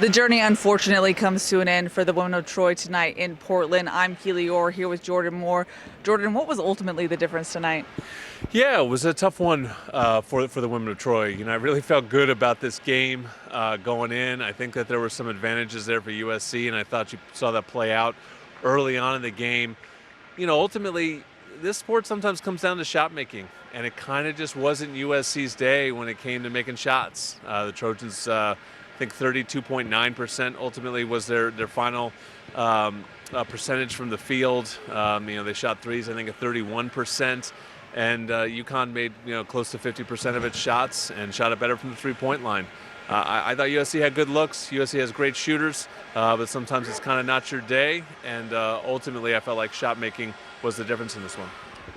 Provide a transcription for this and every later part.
The journey unfortunately comes to an end for the women of Troy tonight in Portland. I'm Keely Eure here with Jordan Moore. Jordan, what was ultimately the difference tonight? Yeah, it was a tough one for the women of Troy. You know, I really felt good about this game going in. I think that there were some advantages there for USC, and I thought you saw that play out early on in the game. You know, ultimately, this sport sometimes comes down to shot making, and it kind of just wasn't USC's day when it came to making shots. The Trojans, I think 32.9% ultimately was their final percentage from the field. You know, they shot threes, I think, at 31%. And UConn made close to 50% of its shots and shot it better from the three-point line. I thought USC had good looks. USC has great shooters, but sometimes it's kind of not your day. And ultimately, I felt like shot making was the difference in this one.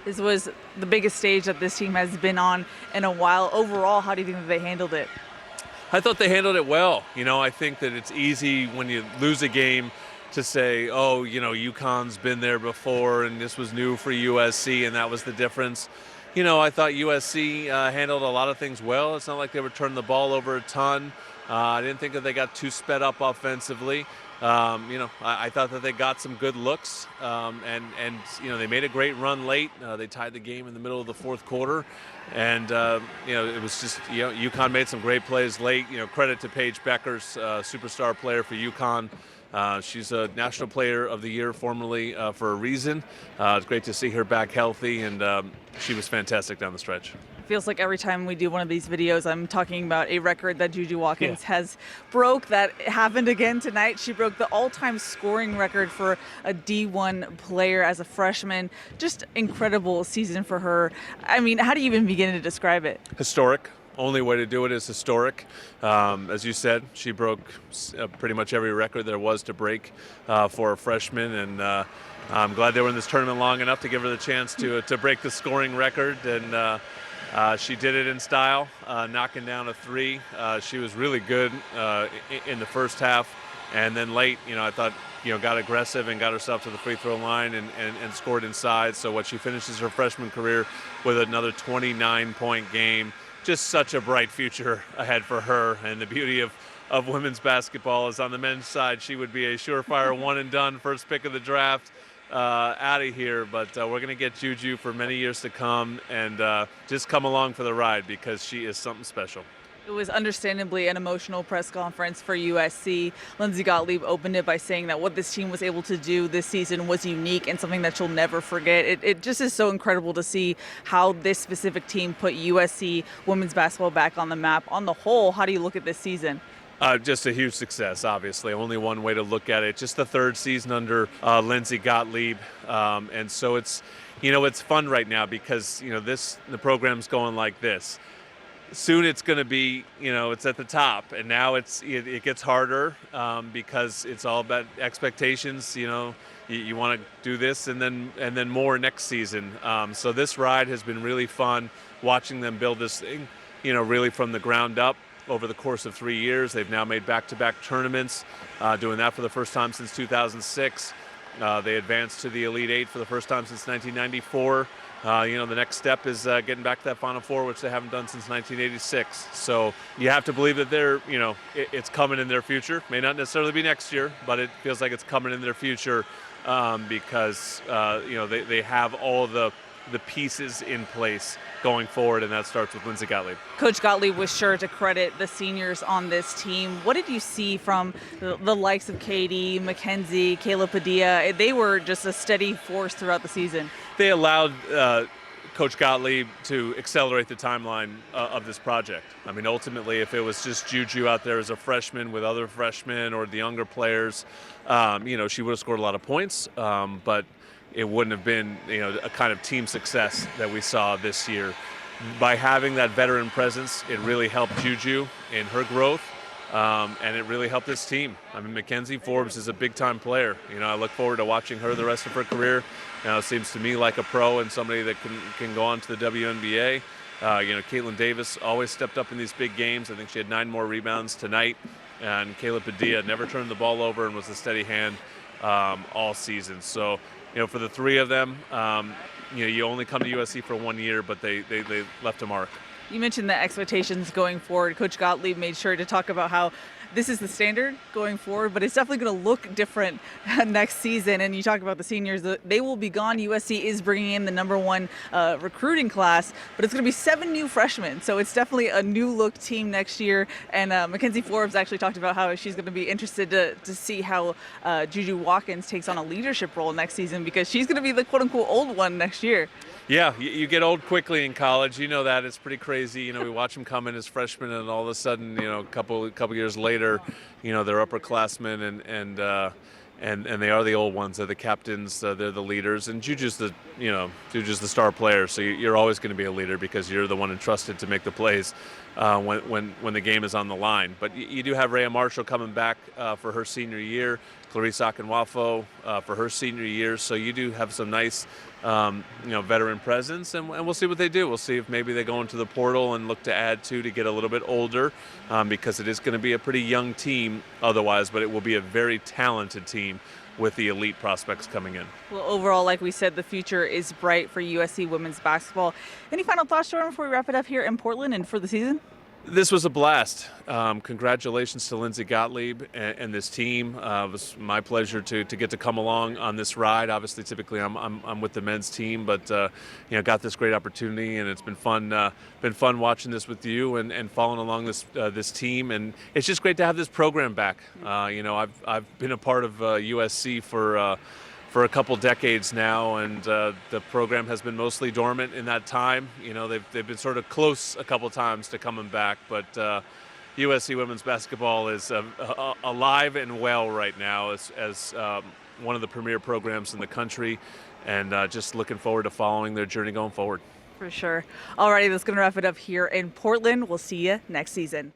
This was the biggest stage that this team has been on in a while. Overall, how do you think that they handled it? I thought they handled it well. You know, I think that it's easy when you lose a game to say, oh, you know, UConn's been there before and this was new for USC and that was the difference. You know, I thought USC handled a lot of things well. It's not like they were turning the ball over a ton. I didn't think that they got too sped up offensively. I thought that they got some good looks, and they made a great run late. They tied the game in the middle of the fourth quarter, and it was just UConn made some great plays late. You know, credit to Paige Beckers, superstar player for UConn. She's a National Player of the Year formerly for a reason. It's great to see her back healthy, and she was fantastic down the stretch. Feels like every time we do one of these videos, I'm talking about a record that Juju Watkins has broke. That happened again tonight. She broke the all-time scoring record for a D1 player as a freshman. Just incredible season for her. I mean, how do you even begin to describe it? Historic. Only way to do it is historic. As you said, she broke pretty much every record there was to break for a freshman, and I'm glad they were in this tournament long enough to give her the chance to break the scoring record, and she did it in style, knocking down a three. She was really good in the first half, and then late, I thought, got aggressive and got herself to the free throw line and scored inside. So what she finishes her freshman career with another 29-point game. Just such a bright future ahead for her, and the beauty of women's basketball is on the men's side, she would be a surefire one and done first pick of the draft out of here, but we're going to get Juju for many years to come, and just come along for the ride because she is something special. It was understandably an emotional press conference for USC. Lindsey Gottlieb opened it by saying that what this team was able to do this season was unique and something that she'll never forget. It just is so incredible to see how this specific team put USC women's basketball back on the map. On the whole, how do you look at this season? Just a huge success, obviously. Only one way to look at it. Just the third season under Lindsey Gottlieb. And so it's fun right now because, the program's going like this. Soon it's going to be, it's at the top, and now it gets harder because it's all about expectations. You want to do this and then more next season. So this ride has been really fun, watching them build this thing, really from the ground up over the course of 3 years. They've now made back-to-back tournaments, doing that for the first time since 2006. They advanced to the Elite Eight for the first time since 1994. The next step is getting back to that Final Four, which they haven't done since 1986. So you have to believe that it's coming in their future. May not necessarily be next year, but it feels like it's coming in their future because they have all the pieces in place going forward, and that starts with Lindsey Gottlieb. Coach Gottlieb was sure to credit the seniors on this team. What did you see from the likes of Katie, Mackenzie, Kayla Padilla? They were just a steady force throughout the season. They allowed Coach Gottlieb to accelerate the timeline of this project. I mean, ultimately, if it was just Juju out there as a freshman with other freshmen or the younger players, she would have scored a lot of points, but it wouldn't have been, a kind of team success that we saw this year. By having that veteran presence, it really helped Juju in her growth, and it really helped this team. I mean, Mackenzie Forbes is a big-time player. I look forward to watching her the rest of her career. It seems to me like a pro and somebody that can go on to the WNBA. Caitlin Davis always stepped up in these big games. I think she had 9 more rebounds tonight. And Kayla Padilla never turned the ball over and was a steady hand all season. So, for the three of them, you only come to USC for 1 year, but they left a mark. You mentioned the expectations going forward. Coach Gottlieb made sure to talk about how this is the standard going forward, but it's definitely going to look different next season. And you talk about the seniors, they will be gone. USC is bringing in the #1 recruiting class, but it's going to be 7 new freshmen. So it's definitely a new look team next year. And Mackenzie Forbes actually talked about how she's going to be interested to see how Juju Watkins takes on a leadership role next season, because she's going to be the quote unquote old one next year. Yeah, you get old quickly in college. You know that. It's pretty crazy. You know, we watch them come in as freshmen, and all of a sudden, you know, a couple years later, you know, they're upperclassmen, and they are the old ones. They're the captains. They're the leaders. And Juju's the star player. So you're always going to be a leader because you're the one entrusted to make the plays when the game is on the line. But you do have Rhea Marshall coming back for her senior year. Clarice Akinwafo for her senior year. So you do have some nice, veteran presence, and we'll see what they do. We'll see if maybe they go into the portal and look to add to get a little bit older, because it is going to be a pretty young team otherwise, but it will be a very talented team with the elite prospects coming in. Well, overall, like we said, the future is bright for USC women's basketball. Any final thoughts, Jordan, before we wrap it up here in Portland and for the season? This was a blast. Congratulations to Lindsey Gottlieb and this team. It was my pleasure to get to come along on this ride. Obviously, typically I'm with the men's team, but got this great opportunity, and it's been fun. Been fun watching this with you and following along this team, and it's just great to have this program back. I've been a part of USC for a couple decades now, and the program has been mostly dormant in that time. You know, they've been sort of close a couple times to coming back, but USC women's basketball is alive and well right now as one of the premier programs in the country, and just looking forward to following their journey going forward. For sure. Alrighty, that's going to wrap it up here in Portland. We'll see you next season.